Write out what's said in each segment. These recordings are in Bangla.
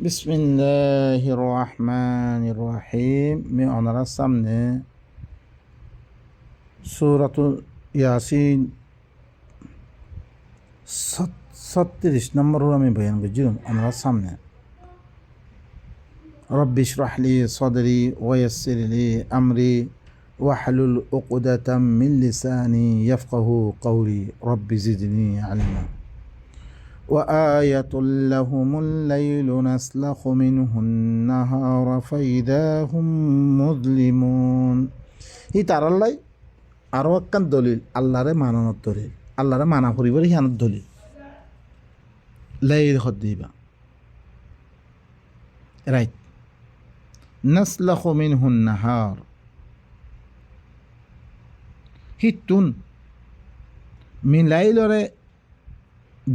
বিসমিল্লাহির রহমানির রহিম। আমি ওনার সামনে সূরাতুল ইয়াসিন 36 নম্বর আমি বয়ান করছি ওনার সামনে। রব্বি ইশরাহ লি সাদরি ওয়া ইয়াসসির লি আমরি ওয়াহলুল উকদাতাম মিন লিসানি ইয়াফকাহু কওলি রব্বি জিদনি ইলমা। وآية لهم الليل نسلخ منه النهار فإذا هم مظلمون. হি তারাল্লাই আরও একখান দলিল, আল্লাহরে মানানোর দলিল, আল্লাহরে মানা করিবার হিয়ানোর দলিল। লাইল হদ্দিবা রাইট নাসলাখু মিনহুন নাহার হিতুন মিন লাইলরে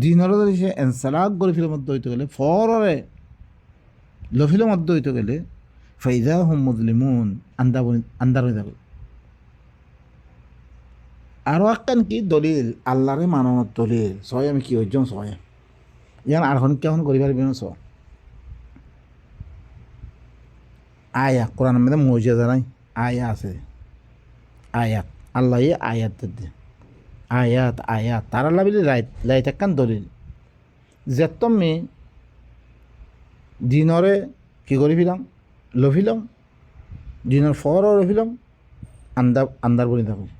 দিনরে যদি সে এনসালাক গরি ফিলের মধ্যে হইতে গেলে ফররে লফিলের মধ্যে হইতে গেলে ফাইদা হুম মুজলিমুন আন্দার হয়ে যাবে। আরও একখান কি দলিল, আল্লাহরে মানানোর দলিল। সয় আমি কি হইম সয় ইয়ান আর হন কেমন করিবার স আয়া কোরআন মধ্যে মৌজিয়া নাই আয়া আছে, আয়াত আল্লাহ আয়াত দে আয়াত আয়াত তার আল্লাহ বলি লাইট একখান দলিল। যেতম মে দিনরে কি করে ফিলাম লফিলাম, দিনের ফরও রফিলাম আন্দার বলি থাকুন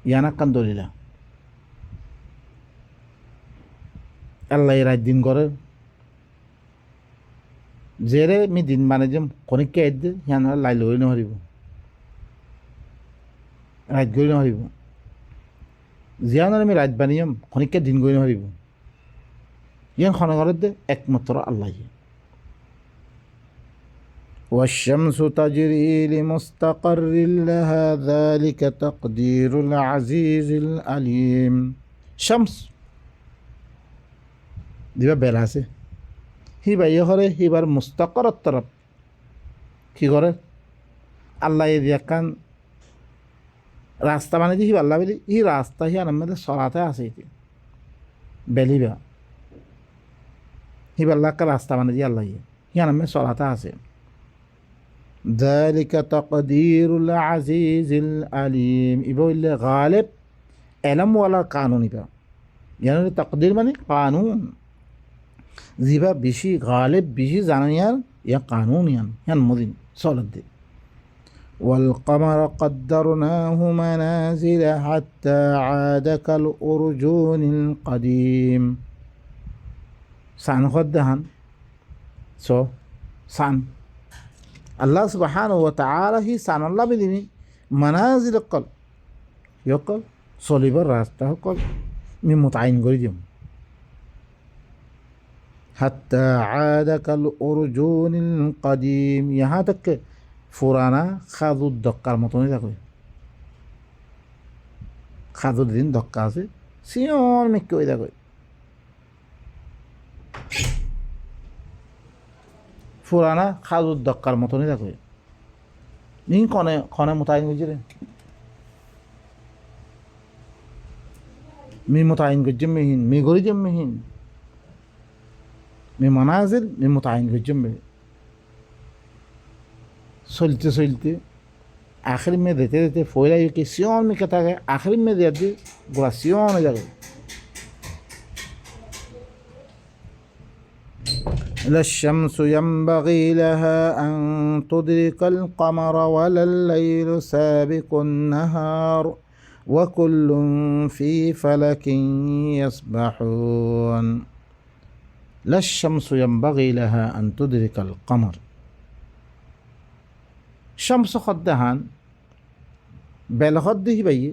ইয়ান একখান দলিলা। আল্লাহ রাত দিন করে জেরে মি দিন মানে যে কনিককে আইত দে সিয়ান লাই লই নহারিব, রাত গৈ নহারিব। জিয়ানোর আমি রাত বানিয়াম খনিককে দিন গৈ নহারিব। ইয়ান খনগরের দে একমাত্র আল্লাহ। والشمس تجري لمستقر لها ذلك تقدير العزيز العليم. শামস দিবা বেলা আছে হি বাইয়ে করে হিবার মুস্তাকরের তরফ কি করে আল্লাহ দিয়াকান রাস্তা মানে হি আল্লাহ বলি ই রাস্তা হি আনমে সরাতে আছে এটি বেলিবা হি আল্লাহকে রাস্তা মানে দিয়ে আল্লাহ হি আনমে সরাতে আছে। ذلك تقدير العزيز العليم. ইবা হইলে গালেব এলম ওয়ালার কানুন। ইবা ইয়ানি তাকদির মানে কানুন, জিবা বেশি গালেব বেশি জানানিয়ার ইয়া কানুন ইয়ান মদিন সলত দে। والقمر قدرناه منازل حتى عاد كالأرجون القديم. سان خدهن سو سان الله سبحانه وتعالى هي سان الله بديني منازل القل يقل صليب الراستة قل من متعين قريدهم حتى عاد كالأرجون القديم. यहाँ तक ফুরানা খাদুর দক্কার মতনই থাকবে। খাদুর দিন দক্কা আছে সিয়ন মেকে ওই দেখো ফুরানা খাদুর দক্কার মতনই থাকবে। নি কনে কনে মোতায়েন করছে মি মোতায়েন করছে মেহিন মি গরি জম মেহিন মি মানাজিল মি মোতায়েন করছে মে चलते चलते आखिर में देते देते फोइला कि सियोन में कहता है आखिर में दे दी गोला सियोन हो जाएगा। للشمس ينبغي لها أن تدرك القمر ولا الليل سابق النهار وكل في فلك يسبحون. للشمس ينبغي لها أن تدرك القمر. শামস খদ্দাহান বেলখত দেখি পাইয়ে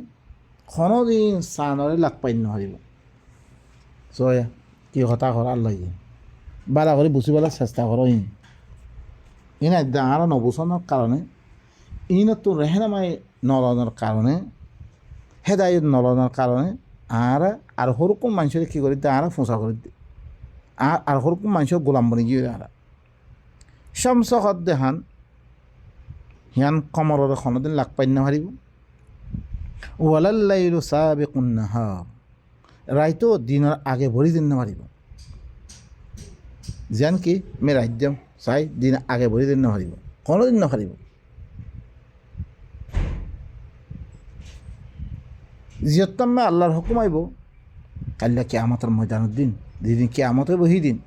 কোনোদিন চানরে লাগ পাই নোৱাৰিব। জয়া কি কথা কর আল্লাহ বালা করে বুঝিবার চেষ্টা করো। ইনা আর নবুসনের কারণে ইনতো রেহনামাই নলনের কারণে হেদায়ত নলনের কারণে আর হরকম মানুষের কী করি দে আর ফোঁসা করে দে আর হরকম মানুষের গোলাম বনি গিয়ে আর শামস খদ্দাহান হিয়ান কমরের কোনোদিন লাগ পাই নোৱাৰিব। ওয়ালাল লাইলু সাবিকুন নাহার রাইতো দিনের আগে ভরি দিন নোৱাৰিব। যেন কি মে রাজ্যম চাই দিন আগে বলি দিন নহারিব কোনোদিন নহারিব জিয়ত্তমে আল্লাহর হুকুম আইব কাল্লা কিয়ামতের ময়দানের দিন যেদিন কিয়ামত হইব সিদিন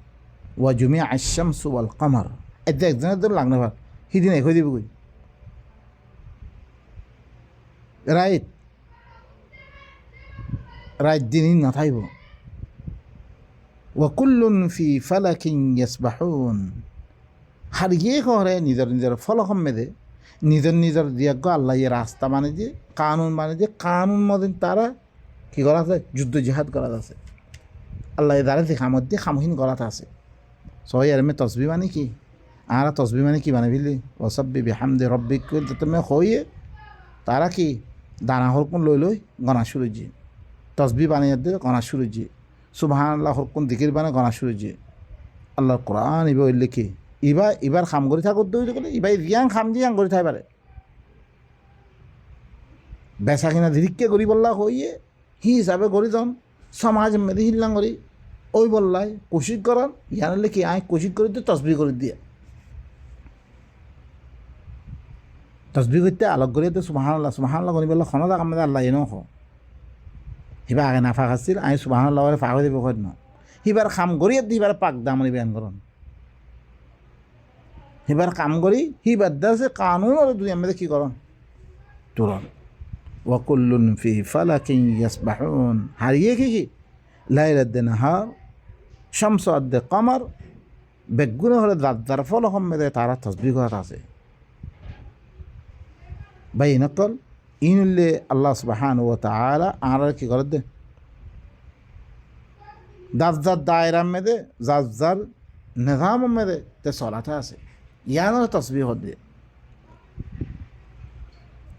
ওয়া জুমিয়া আশ-শামসু ওয়াল কামার এতে একজনের ধরে লাগনা ভার সিদিন এক হয়ে দিব কই রাইট রাইট দিনই না থাইব ওয়া কুল্লুন ফি ফালাকিন ইয়াসবাহুন হারিয়ে করে নিজের নিজের ফলকম মেদে নিজের নিজের দিয়াগ আল্লাহ রাস্তা মানে দিয়ে কানুন মদিন তারা কি করা আছে যুদ্ধ জিহাদ করা আছে আল্লাহ দ্বারা যে খামত দিয়ে খামহীন করাতে আছে সবাই আর মে তসবি মানে কি আর তসবি মানে কি মানে বুঝলি ওসব্বি বিহামদে রব্বিক তুমি হইয়ে তারা কি দানা হরকুন লই গনা শুরু যে তসবি বানিয়ে দিয়ে গনা শুরু যে সুবহান আল্লাহ হরকুন দিকির বানে গনা শুরু যে আল্লাহর কোরআন ইবা হইলে কি ইবার খাম করে থাকত দৌড়ে গেলে ইবাই রিয়াং খাম দিয়াং করে থাই পারে বেচা কিনা ধিরিককে করি বললা হইয়ে হি হিসাবে করি তখন সমাজ মেদি হিল্লাং করি ওই বললাই কোশিশ করান ইয়ানলে কি আয় কোশিশ করে দিয়ে তসবি করে দিয়ে তসবি করতে আলোক করে তো সুবহান আল্লাহ করি বললা খনা কাম আল্লাহ এনো হ হিবা আগে না ফাঁক আসছিল আই সুবহান আল্লাহ ফাঁক দিব কই ন হিবার খাম করিয়ে দিবার পাক দামনি বেয়ান করন হিবার কাম করি হিবার দাসে কানুন আর দুই আমাদের কি করন তুরন ওয়াকুল্লুন ফি ফালাকিন ইয়াসবাহুন হারিয়ে কি লাইলাদ নাহার শামস আদ কমর বেগুন হলে দার ফল মেদে তারা তসবিহ করা আছে বাই নকল ইনুল্লে আল্লাহ সুবহানাহু ওয়া তাআলা আর কি করে দে দার দায়রা মেদে জার নিজাম মেদে তে সলাতে আছে ইয়ানোর তসবিহ দে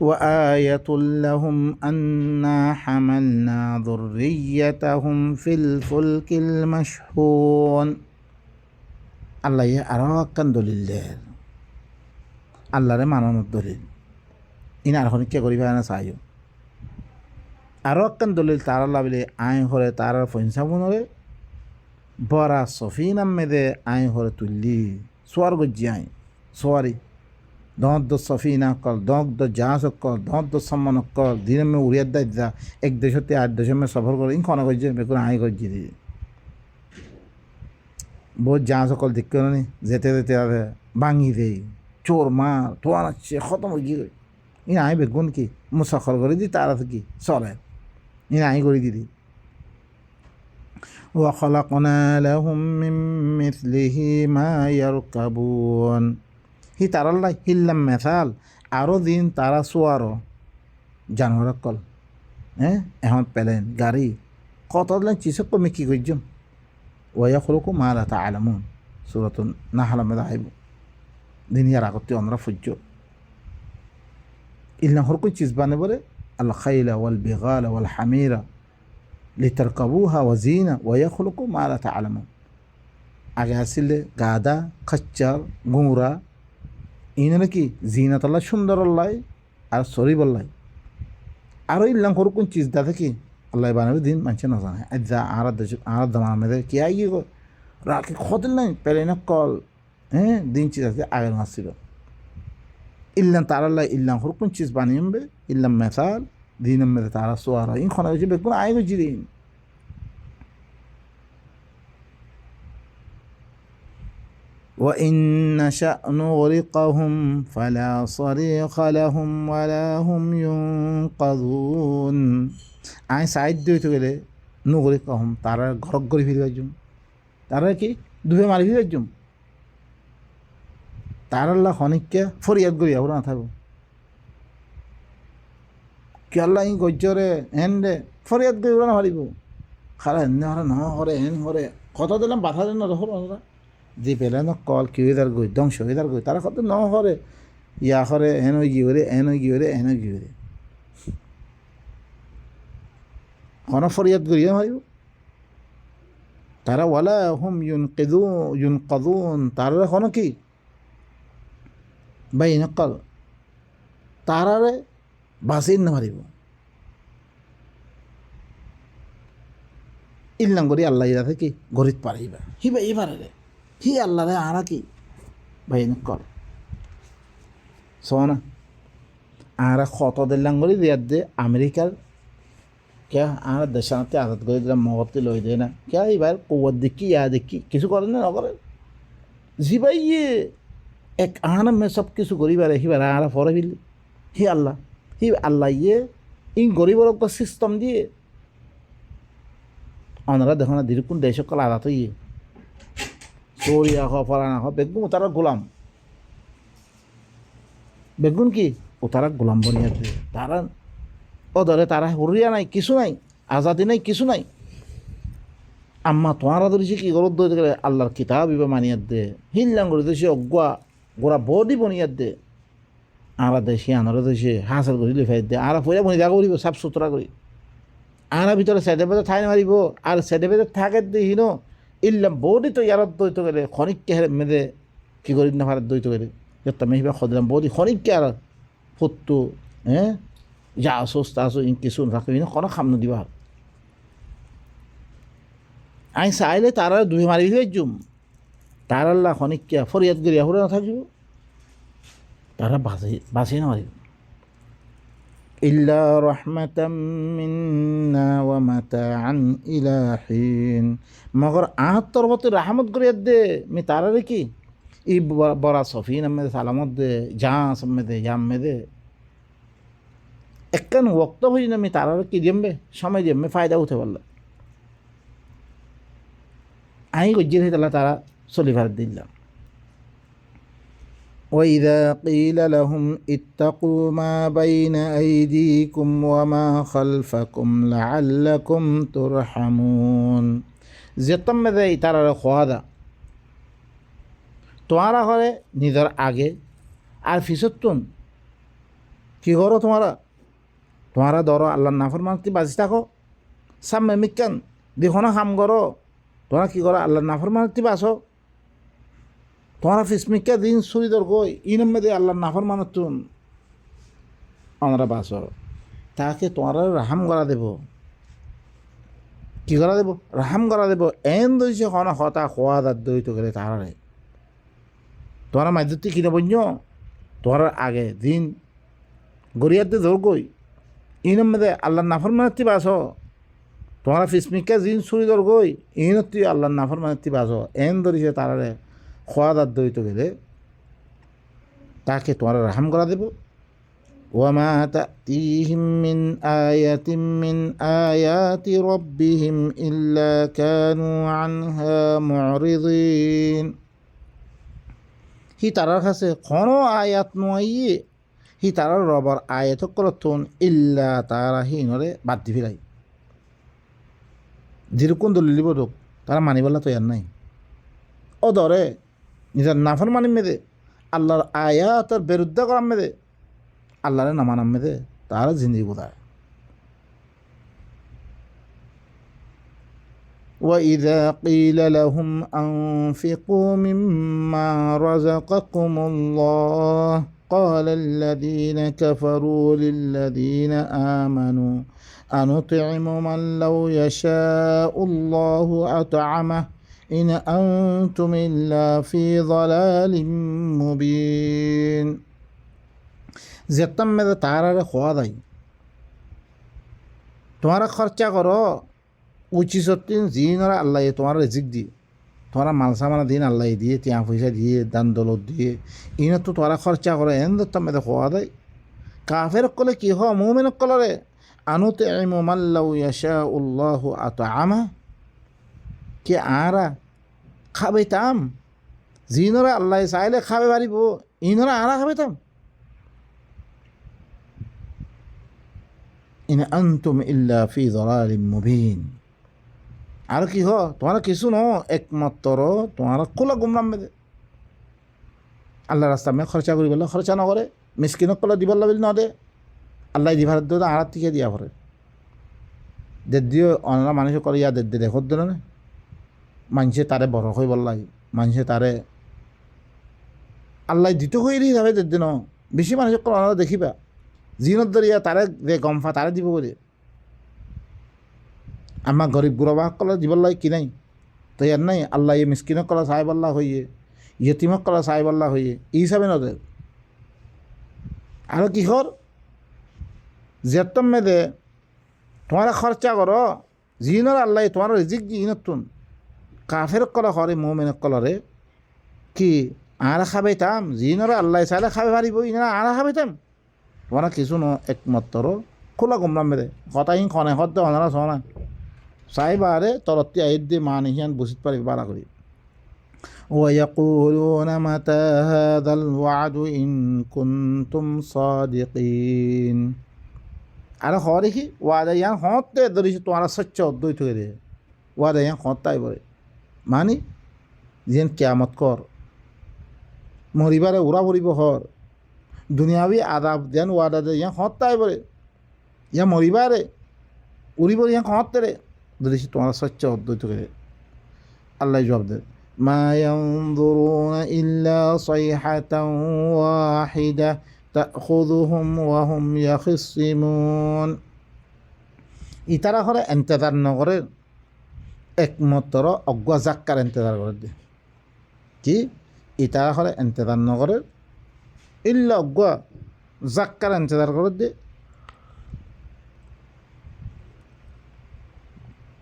وآية لهم أنا حملنا ذريتهم في الفلك المشحون الله يراكن دليل الله রে মানানোর দলিল ইন আর হন কে করিবা না চাইও আরাকান দলিল তার আল্লাহ বলে আইন হরে তার ফইনসাবনরে বড়া সফিনাম মেদে আইন হরে তুল্লি স্বর্গ জিয়াই সওয়ারি দন্ত সফিনা কল দন্ত জাহাজ কল দন্ত সম্মান কল দিনে মে উড়িয়ার দায়িত্ব এক দেশতে 8 দেশে মে সফর করে ইন খনা করছে বেকুন আই করছি দিদি বহুত জাহাজ কল দেখতে নি যেতে যেতে ভাঙি দেই চোর মার তোয়ার আছে খতম হয়ে গিয়ে ইন আই বেগুন কি মুসাফর করে দি তারা কি চলে ইন আই করে দিদি وخلقنا لهم من مثله ما يركبون হি তারাল্লাই হিল্লাম মেথাল আরও দিন তারা সোয়ারো জানোয়ার কল এখন প্লেন গাড়ি কত দিন চিসক কমে কী করছম ওয়া খলকু মা লা তা'লামুন সূরাতুন নাহল মে আইব দুনিয়ার আগতে আমরা ফুজ্জ ইল্লা হরকু চিজ বানে বলে আল খাইলা ওয়াল বিগাল ওয়াল হামিরা লিতারকাবুহা ওয়া জিনা ওয়া খলকু মা লা তা'লামুন আগে আসলে গাদা খচ্চর ঘোড়া ইনারা কি জিনাত আল্লাহ সুন্দর আল্লাহ আর সরি বললাই আরও ইল্লাম হরকুন চিজ দা থেকে আল্লাহ বানাবে দিন মানুষ না জানে যা আর দামা মেয়েদের কি আই গিয়ে রাখি খদিল নাই পেলে না কল দিন চিজ আছে আগের মাস ছিল ইল্লাম তার আল্লাহ ইল্লাম হরকুন চিজ বানিয়ে ইল্লাম মেসাল দিন মেয়েদের তারা সোয়ার ইন খনা গেছে বেগুন আই গেছি দিন وإن نشأ نغرقهم فلا صريخ لهم ولا هم ينقذون আই সাইড দিতে গেলে নুগরিকহম তারা ঘরক করে ফিরে যাম তারা কি দুবে মারি ফিরে যাম তার আল্লাহ খনিককে ফরিয়াদ করি আবার না থাকবো কি আল্লাহ ই গজ্জরে হেন রে ফরিয়াদ করি না হারিব খারা এনে হরে ন হরে হেন হরে কত দিলাম বাধা দেন না হর যে পেলে না কল কিউদার গই ধ্বংস হইদার গই তারা কত ন হরে ইয়া হরে হেন গিয়ে হেন গিয়ে কোন ফরিয়াদ করিয়া মারিব তারা ওয়ালা হুম ইউনকাদুন তারা কোন কি বাই নকল তারারে বাসিন না মারিব ইল্লাম করি আল্লাহ ইরা থেকে গরিত পারিবা হিবা এবারে হি আল্লাহ রে আরা কি বাইন কর সোনা আরা কত দিলাম করে দিয়ার দে আমেরিকার কে আর দেশানাতে আজাদ করে দিলাম মগতে লই দেয় না কে এবার কৌয়ার দেখি ইয়া দেখি কিছু করেন না নকরেন জি ভাই ইয়ে এক আহানা মে সব কিছু করিবারে হিবার আরা ফরে ফিরলি হি আল্লাহ ইয়ে ইন গরিবর সিস্টেম দিয়ে ওনারা দেখো না দীর্ঘ দেশ সকল আদাত ইয়ে সরিয়া হ ফলানা হ বেগুন তারা গোলাম বেগুন কি ও তারা গোলাম বনিয়া দিয়ে তারা ও ধরে তারা হরিয়া নাই কিছু নাই আজাদি নাই কিছু নাই আম্মা তোমারা ধরেছি কি গরত ধরে গেলে আল্লাহর কিতাব ইবা মানিয়ার দে হিল্লাং করে দেশে অজ্ঞা গোড়া বডি বনিয়ার দে আরা দেশে আনারা দেশে হাসল করি লিফাই দে আরা পয়লা বনি দেখা করিব সাফ সুতরা করি আরা ভিতরে সাইডে বেদে ঠাই মারিব আর সাইডে বেদে থাকে দে হিনো ইল্লাম বডি তো ইয়ারত দইত গেলে খনিককে হেরে মেদে কি করি না ভারত দইত গেলে যত মেহিবা খদিলাম বডি খনিককে আর ফত্তু হ্যাঁ যা আসোস তা আসো ইন কিছু রাখবি না কোনো খাম দিবা আই চাইলে তারা দুই মারি জুম তার আল্লাহ খনিকিয়া ফরিয়াদ গরিয়া হুরে না থাকিব তারা বাঁচি না মারিব ইল্লা রহমাতাম মিন্না ওয়া মাতাআন ইলা হিন মগর আহাত্তর বছর রাহমত গরিয়া দে মি তারা রে কি ই বড়া সফিন আহমেদ সালামত দে জাহাস আহমেদে জাম মেদে একখান ওক্ত হই না আমি তারা কি দিমবে সময় দিমবে ফায়দা উঠে পারলাম আমি গজ্জির হয়ে তারা চলি ভারত দিলাম وإذا قيل لهم اتقوا ما بين أيديكم وما خلفكم لعلكم ترحمون যেতম মেদে তারা খোয়া দা তোমারা ঘরে নিজের আগে আর ফিসতুন কি করো তোমারা ধরো আল্লাহর নাফরমানতি বাজি থাকো সামনে মিকান দেখো না কাম করো তোমরা কি করো আল্লাহর নাফরমানতি বাসো তোমরা ফিসমিকা দিন সুরি দর গই ইনম মেদে আল্লাহর নাফরমানতুন আমরা বাসো তাকে তোমরা রাহাম করা দেব কি করা দেব রাহাম করা দেব এন দইছে কোনো হতা খোয়া দাঁত দই তো গেলে তাহারে তোমরা মাইদুতি কিনে বন্য তোমার আগে দিন গড়িয়াতে ধর গই ইনম মেদে আল্লাহর নাফরমানতি বাসো তোমরা ফিসমিকা দিন সুরি দর গই ইনতি আল্লাহর নাফরমানতি বাসো এন ধরিছে তারারে খোয়া দাঁত দই তো গেলে তাকে তোমরা রাহাম করা দেব ওয়ামা তাতিহিম মিন আয়াতিম মিন আয়াতি রাব্বিহিম ইল্লা কানু আনহা মুরিদিন হি তারার কাছে কোনো আয়াত নয় হি তারার রবার আয়াত করতুন ইল্লা তারা হিনরে বাদ দি ফিরাই যেরকম দলিল বোধক তারা মানিবলা তো ইয়ার নাই ও ধরে নিজের নাফর মানি মেদে আল্লাহর আয়াতের বিরুদ্ধে করাম মেদে আল্লাহরে নামানাম মেদে তারা জিন্দি বোধায় وإذا قيل لهم أنفقوا مما رزقكم الله قال الذين كفروا للذين آمنوا أنطعم من لو يشاء الله أطعمه إن أنتم إلا في ضلال مبين যেতাম মেদে তারারে খোয়া দেয় তোমারা খরচা করো উচিত সত্যিন জিনরা আল্লাহ তোমার রিজিক দিয়ে তোমরা মালসা মানা দিন আল্লাহ দিয়ে তিয়া পয়সা দিয়ে দান দৌলত দিয়ে ইন তো তোরা খরচা করে এন ধরতাম মেদে খোয়া দেয় কাফের কলে কি হ মুমিন কলরে আনুতে মাল্লাউ ইয়াশা উল্লাহ আত আমা কে আরা খাবেতাম জিনরা আল্লাহ চাইলে খাবে পারিব ইনরা আরা খাবেতাম ইন আনতুম ইল্লা ফি যালালিম মুবিন আর কি হ তোমরা কিছু ন একমাত্র তোমরা কোলা গুমরাম মেদে আল্লাহ রাস্তা মে খরচা করি বললে খরচা নকরে মিসকিনক কলে দিবার বলে নদে আল্লাহ দিবার দিয়ে আড়ার থেকে দিয়া পড়ে দের দিয়ে অন্য মানুষ করে ইয়া দের দিয়ে দেখত দিল না মানুষে তারে বড় হয়ে বললাই মানুষে তারে আল্লাহ দিতে হয়ে যাবে দের দিন বেশি মানুষের করে অন্য দেখিবা জিনত দরিয়া তারে যে গমফা তারে দিব বলে আমার গরিব গুরবা সকলে দিবলাই কি নাই তো ইয়ার নাই আল্লাহ ইয়ে মিসকিনক কলা সাহেব আল্লাহ হইয়ে ইয়তিমক কলা সাহেব আল্লাহ হইয়ে এই হিসাবে নদের আরও কিহর যেতম মেদে তোমার খরচা করো জিনর আল্লাহ তোমার রিজিক জিনতুন কাফের কলা হরে মোমেনক কলরে কি আর খাবাইতাম জিনর আল্লাহ চাইলে খাবে পারিব ইনা আর খাবাইতাম তোমার কিছু ন একমাত্র খোলা গুমরাম মেদে কথাই খনে হদ্দ অনারা সনা সাইবারে তলতি আইদ দিয়ে মানিহিয়ান বুঝিত পারি বাড়া করি ويقولون متى هذا الوعد إن كنتم صادقين আর হরে কি ওয়াদা ইয়ান হতে ধরিস তোমার সচ্চ অদ্বৈত হয়ে রে ওয়াদা ইয়ান হতাই বলে মানি যেন কেয়ামত কর মরিবারে উড়া মরিব হর দুনিয়াবি আদাব দেন ওয়াদা দে ইয়ান হতাই বলে ইয়া মরিবারে উড়িব ইয়ান হতে রে ধরিস তোমার সচ্চ অদ্বৈত করে আল্লাহ জবাব দে মা ইয়ানজুরুনা ইল্লা সাইহাতান ওয়াহিদা তাখুযুহুম ওয়া হুম ইয়াখিসিমুন ইতারা করে ইন্তজার নগরে একমাত্র অজ্ঞা জাক্কার ইন্তজার করে দে কি ইতারা করে ইন্তজার নগরে ইল্লা অজ্ঞা জাক্কার ইন্তজার করে দে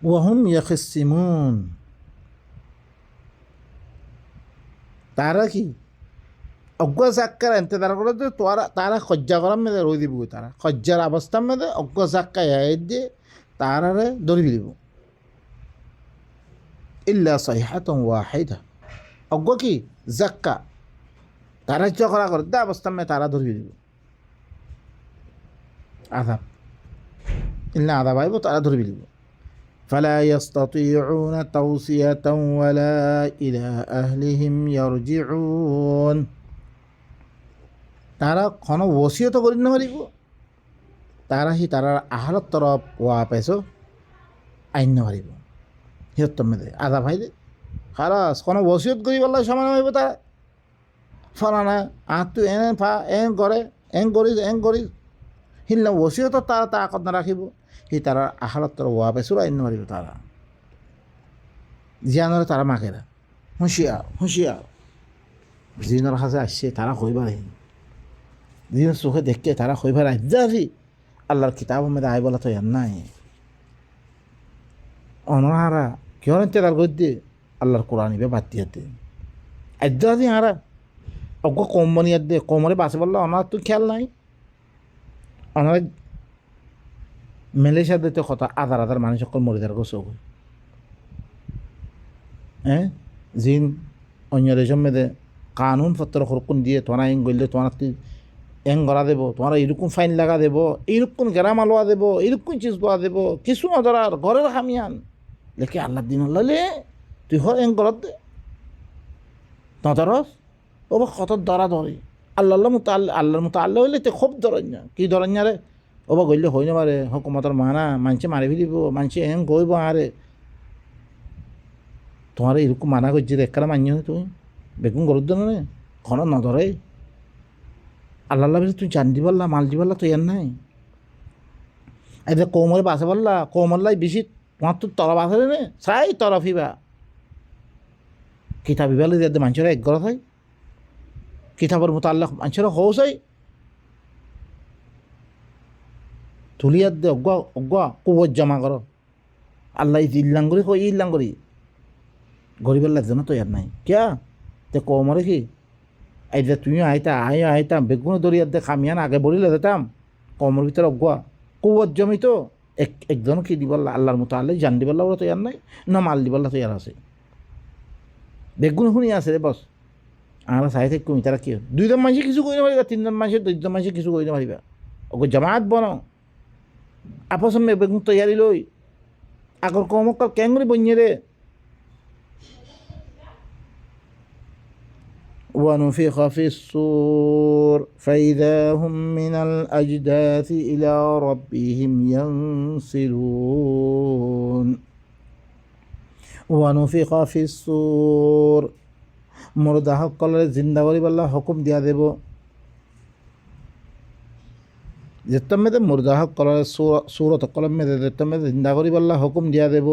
ওয়া হুম ইয়াখিসিমুন তারা কি অজ্ঞ জাক্কার ইন্তজার করে দে তারা খজ্জা করার মেয়েদের রই দিব তারা খজ্জার অবস্থার মেয়েদের অজ্ঞ জাক্কা ইয়াদ দিয়ে তারারে ধরি দিব ইল্লা সাইহাতান ওয়াহিদা অজ্ঞ কি জাক্কা তারা ঝগড়া করে দে অবস্থার মেয়ে তারা ধরি দিব আদাব ইল্লা আদাব আইব তারা ধরি দিব فلا يستطيعون توصية ولا إلى أهلهم يرجعون তারা কোনো ওসিয়ত করি না পারিব তারা হি তারা আহালত তরফ ওয়া পাইছ আইন না পারিব সিহঁত মেদে আধা ভাই দে খালাস কোনো ওসিয়ত করি বললে সমান হইব তারা ফলানা তুই এনে ফা এন করে এন করিস হিলনা ওসিয়ত তারা তা আকত না রাখিব সি তারা আহালত তরফ ওয়া পাইছ আইন না পারিব তারা জিয়ানরে তারা মাকেরা হুঁশিয়ার জিনের কাছে আসছে তারা কইবার জিনের চোখে দেখকে তারা কইবার আজ্জাফি আল্লাহর কিতাব মেয়েদের আই বলা তো ইয়ার নাই অনহারা কিহর ইন্তেজার করে দিয়ে আল্লাহর কোরআন ইবে বাদ দিয়াতে আজ্জাফি হারা অজ্ঞ কোম্পানিয়ার দে কোমরে বাসে বললো অনার তো খেয়াল নাই অনার মালয়েশিয়া দিতে কথা আধার মানুষ সকল মরে যার গোসো হ্যাঁ জিন অন্য দেশের মেয়েদে কানুন পত্র হরকুন দিয়ে তোমরা এং গইলে তোমার এং গড়া দেবো তোমার এইরকম ফাইন লাগা দেবো এইরকম গেরামা লোয়া দেবো এইরকম চিজ লোয়া দেবো কিছু নজরার ঘরের খামিয়ান লেখে আল্লাহ দিন আল্লাহ তুই হর এং গড়ত দে নজরস ও বা কত দরা ধরে আল্লাহর মতো আল্লাহ হইলে তে খুব ধরঞ্জা কি ধরঞ্জা রে ও বা গইলে হই না পারে হকুমতর মানা মানুষে মারি ফেলিব মানুষে এং গইব আরে তোমার এরকম মানা করছি রে একটা মান্য তুমি বেগুন গরুর জন্য নে ঘন নধরে আল্লাহ তুই জান দি পারলা মাল দি পারলা তো ইয়ার নাই এদের কৌমরে বাসে পারলা কৌমরলাই বেশি তোমার তো তলা বাসে নে চাই তরফিবা কিতাব ইবালে দিয়ে মানুষের এক গড় হয় কিতাবের মতো আল্লাহ মানুষের হও চাই তুলিয়ার দে অজ্ঞা কুবর জমা করো আল্লাহ ইল্লাং করি কই ইল্লাং করি গরিবের জন্য তো ইয়ার নাই কিয়া তে কৌমরে কি এই যে তুমিও আইতাম বেগুন দরিয়ার দে খামিয়ান আগে বলিলে যেতাম কমর ভিতরে অজ্ঞা কুবর জমি তো একজন কি দিবল্লা আল্লাহর মতো আল্লাহ জান দিবল্লা ওরা তো ইয়ার নাই না মাল দিবল্লা তো ইয়ার আছে বেগুন শুনি আছে রে বস আমরা চাই থাকি তুমি তারা কি দুইজন মানুষে কিছু করি না পারিবা তিনজন মানুষের দুইজন মানুষে কিছু করি না পারিবা ওকে জামাত বনো আপস বেগুন তৈয়ারি লই আগর কমকাল কেঙ্গুরি বনিয়ে রে ونفخ في الصور فإذا هم من الأجداث إلى ربهم ينسلون ونفخ في الصور মুর্দা সকলের জিন্দা করি বললা হুকুম দিয়া দেব যেতাম মেদে মুর্দা হক কলার সুরত কলম মেদে যেতাম মেদে জিন্দা করি বললা হুকুম দিয়া দেব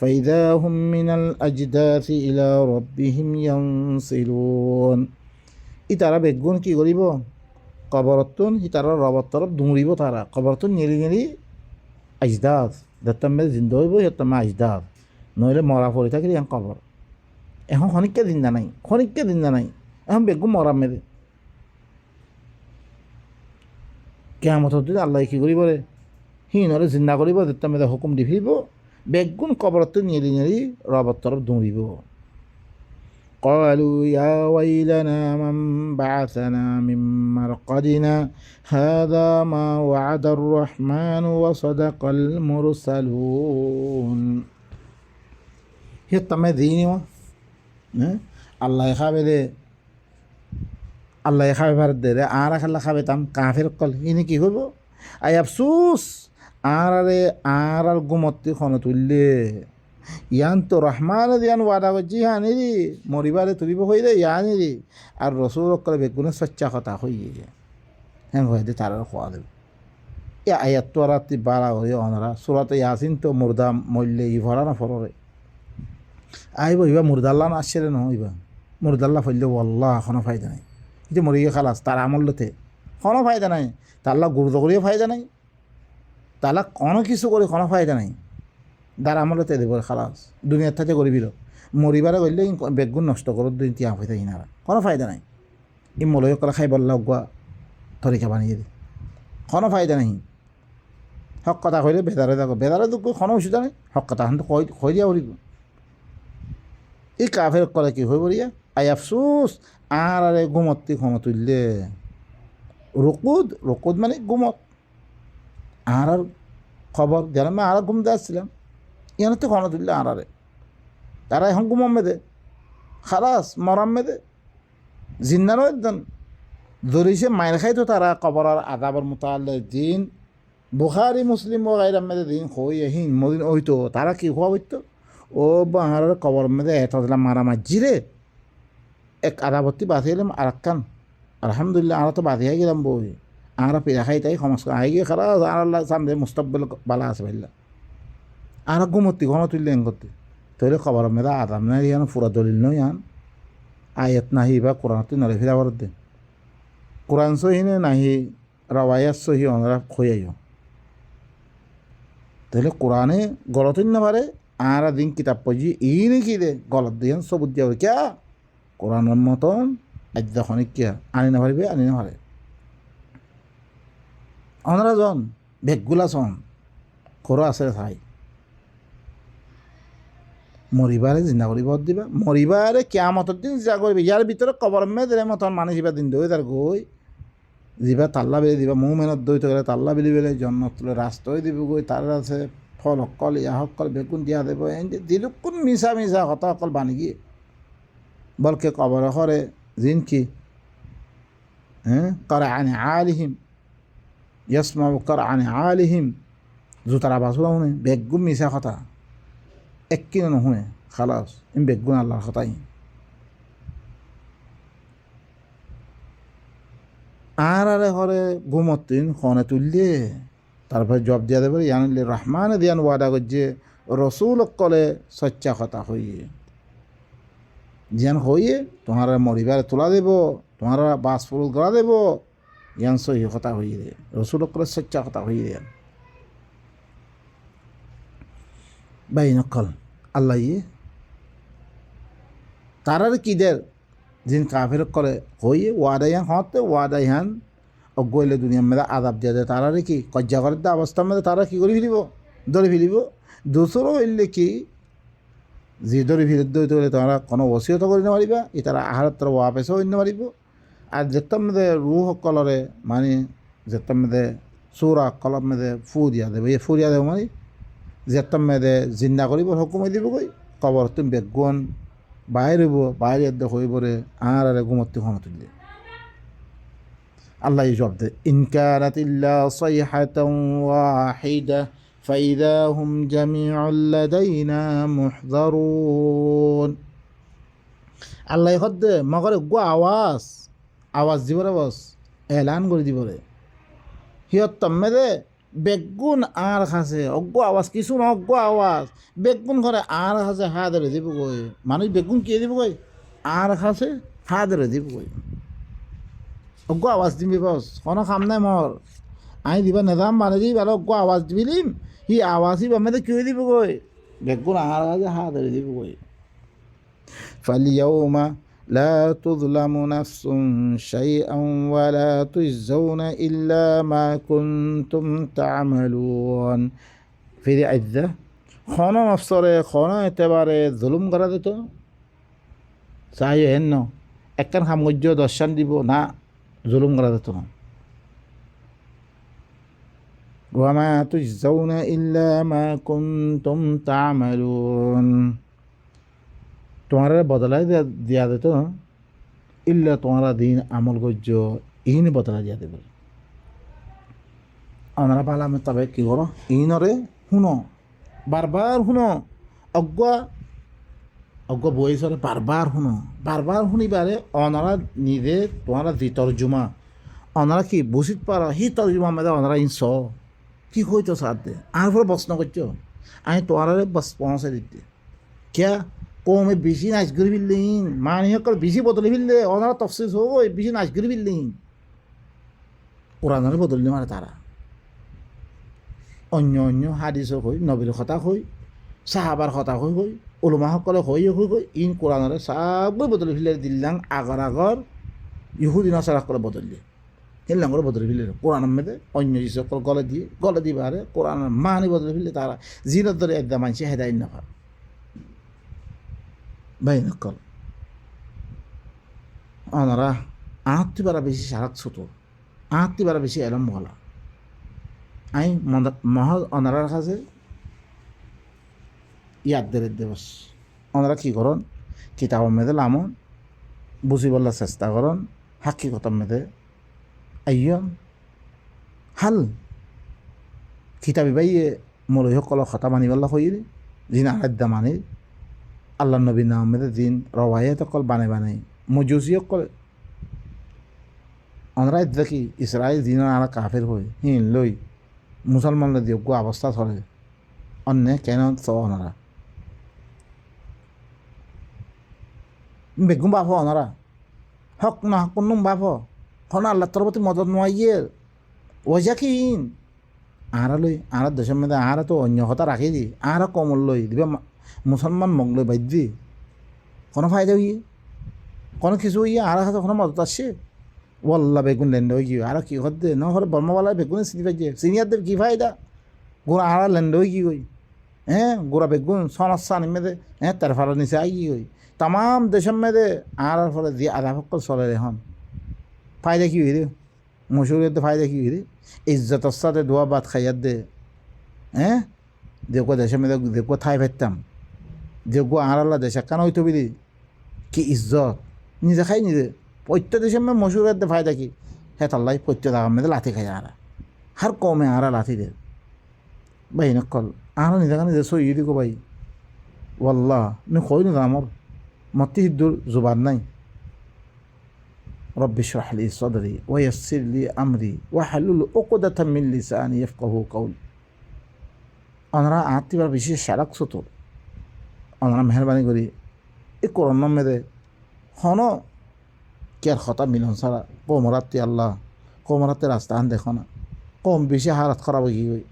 ফাইদা হুম মিনাল আজদাসি ইলা রব্বিহিম ইয়ানসিলুন ই তারা বেগুন কি করিব কবরতুন ই তারা রবর তরফ দৌড়িব তারা কবরতুন নেড়ি নেড়ি আজদাস যেতাম মেদে জিন্দা হইব যেতাম আজদাস নইলে মরা পড়ে থাকি এখন কবর এখন খনিককে জিন্দা নাই এখন বেগুন মরা মেদে কেয়ামত যদি আল্লাহ কি করিব রে নরে জিন্দা করিব যেতাম মেদে হুকুম দি ফিরিব বেগুন কবরতে নেড়ি নেড়ি রবর তরফ দৌড়িব قالوا يا ويلنا من بعثنا من مرقدنا هذا ما وعد الرحمن وصدق المرسلون هي تمام ديني الله খাবে দে আল্লাহ খাবে ভারত দে রে আর খাল্লা খাবে তাম কাফের কল ইনি কি করবো আই আফসুস আর গুমত্তি খন তুললে ইয়ান তো রহমান দিয়ান ওয়াদা করছি আনিরি মরিবারে তুলিব হই রে ইয়ানিরি আর রসুল করে বেগুনের সচ্চা কথা হইয়ে হ্যাঁ হয়ে দে তার খোয়া দেবে এ আয়াত তো আর বাড়া হয়ে অনারা সুরাতে ইয়াসিন তো মুর্দা মল্লে ই ভরা না ফরে আইব ইবা মুর্দাল্লা না আসছে রে নহয় ইবা মুর্দাল্লা ফেললে ওয়াল্লাহ এখনো ফায়দা নাই কিন্তু মরি গিয়ে খালাস তার আমলতে কোনো ফায়দা নাই তাল্লা গুরুত্ব করিও ফায়দা নাই তালা কোনো কিছু করে কোনো ফায়দা নাই দার আমলতে দেব খালাস দুনিয়ার থেকে গরিবির মরিবারে গেলে বেগুন নষ্ট করো দুই তিয়া হয়ে থাকি না কোনো ফায়দা নাই ই মলয় কলা খাই বললা গুয়া তরিকা বানিয়ে দি কোনো ফায়দা নাই হক কথা কইলে বেদারে দুঃখ কোনো অসুবিধা নাই হক কথা এখন তো কই দিয়া পড়িব এই কাফের কলে কি হয়ে পড়িয়া আই আফসুস আর গুমত্তি ক্ষম তুললে রকুদ মানে গুমত আর খবর যেন আমি আর ঘুমতে আসছিলাম ইয়ানো তো ক্ষণ তুললে আরে তারা এখন ঘুমাম মেদে খালাস মরাম মেদে জিন্দানো একদম ধরিছে মায়ের খাইতো তারা কবরার আদাবর মোতাল্লে দিন বুখারি মুসলিম ও গাইরাম মেদে দিন হই হিন মদিন ওইতো তারা কি হওয়া হইতো ও বাহার কবর মেদে এত দিলাম মারা মাঝিরে এক আদাবর্তি বাঁধিয়ে এলাম আর একখান আলহামদুলিল্লাহ আমরা তো বাঁধিয়ে গেলাম বই আমরা পেরা খাই তাই সমস্যা আই গিয়ে খারাপ আর আল্লাহ সামনে মুস্তাকবিল বালা আছে ভাইলা আর গুমতি ঘন তুললে এন করতে তৈলে খবর মেদা আদাম না ইয়ান পুরা দলিল নই আন আয়াত নাহি বা কোরআন তুই নলে ফিরা বরত দে কোরআন সহি নে নাহি রাওয়ায়াত সহি ওনারা খইয়াইও তাহলে কোরআনে গলতই না পারে আর দিন কিতাব পড়ি ই নাকি দে গলত দিয়ান সবুজ দিয়া ক্যা কোরআনের মতন আদ্য খনিক কিয়া আনি না পারিবে আনি না পারে ওনারা জন বেগগুলা চন খরো আছে চাই মরিবারে জিন্দা করিব দিবা মরিবারে কিয়ামতর দিন যা করবি ইয়ার ভিতরে কবর মেদে মতন মানে যাবা দিন দই তার গই যাবা তাল্লা বেলে দিবা মৌ মেহনত দই গেলে তাল্লা বেলি বেলে জন্ম তুলে রাস্তায় দিব গই তার আছে ফল অকল ইয়া সকল বেগুন দিয়া দেব দিলুকুন মিছা মিছা কথা অকল বানি গিয়ে বলকে কবর করে জিন কি হ্যাঁ করে আনে আলিহিম ইয়াসমা কর আনে আলিহিম জুতার আবাস শুনে বেগুন মিছা কথা এক কিনে নুশুনে খালাস ইম বেগুন আল্লাহর কথাই আর হরে ঘুমতিন খনে তুললে তারপরে জব দিয়া দেবে ইয়ানিলে রহমান দিয়ান ওয়াদা করছে রসুল কলে সচ্চা কথা হইয়ে জিয়ান হইয়ে তোমার মরিবারে তোলা দেব তোমার বাস ফুল গড়া দেব ইয়ান সহি কথা হইয়ে দে রসুল কলে সচ্চা কথা হইয়ে দেন বাই নকল আল্লাহ ইয়ে তারার কিদের जिन काफिर करे होई वादा यहाँ होते वादा यहाँ अगोले दुनिया में आदाब दिया जाए तारा रे की कज्जा कर दा अवस्था में तारा की करी फिलिबो दौड़ी फिलिबो दूसरों इल्ले की जी दौड़ी फिर दो तो तारा कोनो वसीयत करिना पारिबा इ तारा आहार तर वापस होइना पारिबो আর যেতাম মধ্যে রুহ কলরে মানে যেতাম মধ্যে সুরা কলম মধ্যে ফু দিয়া দেবে এই ফু দিয়া দেব মানে যেতাম মধ্যে জিন্দা করিব হুকুমে দিব কই কবর তুমি বেগুন বাইরে বাইরে হয়ে পড়ে আর ঘুমত্তি ক্ষণ তুললে আল্লাহ জব দে ইনকারাতিল্লা সাইহাতান ওয়াহিদা ফাইদা হুম জামিউল লাদাইনা মুহদারুন আল্লাহ হদ্দে মগরে গো আওয়াজ দিবরে বস এলান করে দিবরে সিহঁত মেদে বেগুন আর খাসে অজ্ঞ আওয়াজ কিছু না অজ্ঞ আওয়াজ বেগুন করে আর খাসে হা ধরে দিব কই মানুষ বেগুন কে দিব কই আর খাসে হা ধরে দিব কই অজ্ঞ আওয়াজ দিবি বস কোনো কাম নাই মর আই দিবা নেদাম মানে দিই ভালো অজ্ঞ আওয়াজ দিবিলিম সি আওয়াজই মেদে কিয় দিব কই বেগুন আর খাসে হা ধরে দিব কই فاليوم لا تظلم نفس شيئا ولا تجزون إلا ما كنتم تعملون في عزة خانا نفسره خانا اعتباره ظلم করা দিত চাই হেন একখান সাম্রাজ্য দর্শন দিব না জুলুম করা দিত না وما تجزون إلا ما كنتم تعملون তোমার বদলাই দিয়া দিত ইল্লা তোমারা দিন আমল করছ ইনি বদলা দিয়া দেবে আমরা পালামে তবে কি করো ইনরে শুনো বারবার শুনো অজ্ঞ অজ্ঞ বইসরে বারবার শুনিবারে অনারা নিজে তোমারা দি তর্জমা অনারা কি বুঝিত পারা হি তর্জমা মেদে অনারা ইনস কি হইতো সাথে আর পরে প্রশ্ন করছো আমি তোমার বাস পৌঁছে দিতে কে কমে বেশি নাচ করে ফেললেন মানুষের বেশি বদলে ফেললে ওনারা তফসিস হোক বেশি নাচ করে ফেললেন কোরআনের বদলে মারে তারা অন্য অন্য হাদিস হই নবীর কথা হই সাহাবার কথা হই উলমাসকলে হই ইন কোরআনের সবই বদলে ফেলে দিল্লাং আগর ইহুদিন সারাকলে বদললে হিল্লাং করে বদলে ফেলে কোরআনের মেয়েদের অন্য যিসকল গলে দিয়ে পারে কোরআনের মানি বদলে ফেললে তারা জিনের ধরে একদম মানছে হেদায় না পারে ভাই নকল ওনারা আত্মি বারা বেশি সারাক ছোট আত্মি বারা বেশি এলম বলা আই মহ ওনারার কাছে ইয়াদ দেরের দিবস ওনারা কী করন কিতাবের মেয়েদের লামন বুঝি বলার চেষ্টা করন হাকিকতার মেয়েদের আইয়ন হাল কিতাবি বাইয়ে মলই সকল কথা মানিবল্লা হইল যিনি আরাধ্যা মানি আল্লাহ নবী নামেদের দিন রবায়াত অকল বানাই মজুসি অকল অনরা দেখি ইসরায়েল দিন আর কাফের হই হিন লই মুসলমানরা যোগ্য অবস্থা চলে অন্য কেন চ অনারা বেগুন বাপ অনারা হক না কোন বাপ হন আল্লাহ তোর প্রতি মদত নোয়াইয়ে ওজা কি আরা লই আর দেশের মধ্যে আর তো অন্য কথা রাখি দি আর কমল লই দিবে মুসলমান মগলই বাধ্য কোনো ফায়দা হইয়ে কোনো কিছু হইয়ে আর কাছে কোনো মদত আসছে ওল্লা বেগুন লেন্ড হয়ে গিয়ে আর কি হতে ন হলে বর্মাওয়ালা বেগুনে চিনি পাইছে সিনিয়রদের কি ফায়দা গোড়া আর লেন্ড হয়ে গিয়ে গই হ্যাঁ গোড়া বেগুন সনাচ্ছা মেয়েদে হ্যাঁ তার ফলে নিচে আই গিয়ে গই তাম দেশের মেয়েদে আর ফলে দিয়ে আধা ফকল চলে এখন ফায়দা কি হই রে মসুরিয়াতে ফায়দা কি হই রে ইজ্জতর সাথে দোয়া ভাত খাইয়ার দে হ্যাঁ দেখো দেশের মেয়েদে দেখো ঠাই ফেরতাম দেখো আর আল্লাহ দেশে কেন হইতো বিদি কি ইজ্জত নিজে খাই নিজে প্রত্যেক দেশের মেয়ে মসুরিয়াতে ফায়দা কি হ্যাঁ তাল্লাই প্রত্যেক দাগার মেয়েদে লাথি খাই আর হার কমে আর লাথি দে ভাই নকল আর নিজে নিজে সই দিকো ভাই ওয়াল্লাহ নি কই না আমার মতি হিদ্দুর জুবান নাই رب اشرح لي صدري ويسر لي أمري واحلل عقدة من لساني يفقهوا قولي আমরা আত্মীয়বার বিশেষ সারাক ছোট আমরা মেহরবানি করি এই করোনার মেয়েদে হন কেয়ার হতা মিলন ছাড়া কোমরাত্তি আল্লাহ কোমরাত্তে রাস্তা আন দেখো না কম বেশি হারাত খারাপ কি হই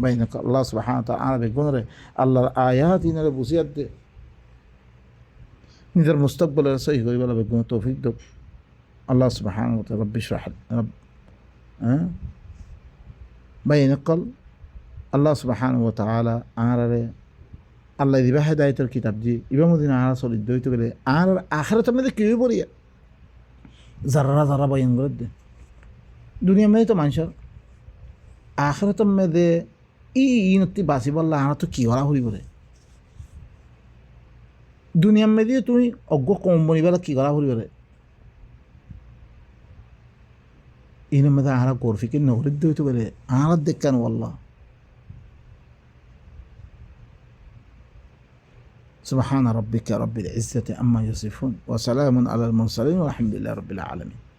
বাইন আল্লাহ সুবহানাহু ওয়া তাআলা বেগুনরে আল্লাহর আয়াত ইনরে বুঝিয়াত দে নিজের মুস্তাকবালের সহি করি বলা বেগুন তৌফিক দো আল্লাহ সুবহানাহু ওয়া তাআলা রব্বি ইশরাহ বাইন কল আল্লাহ সুবহানাহু ওয়া তাআলা আরারে আল্লাহ দিবা হেদায়েতের কিতাব দি ইবামুদ্দিন আরা সলিদ দইতে গেলে আর আখিরাতের মধ্যে কি বলিয়া যারা যারা বয়ান করে দে দুনিয়া মেয়ে তো মানুষের আখিরাতের মধ্যে ইনতি বাঁচি বললা আর তো কি করা হই বলে দুনিয়ার মেয়ে দিয়ে তুমি অজ্ঞ কম বনিবেলা কি করা হই বলে ইনের মধ্যে আরা গর্ফিকে নগরীর দইতে গেলে আর দেখ কেন আল্লাহ سبحان ربك رب العزة عما يصفون وسلام على المرسلين والحمد لله رب العالمين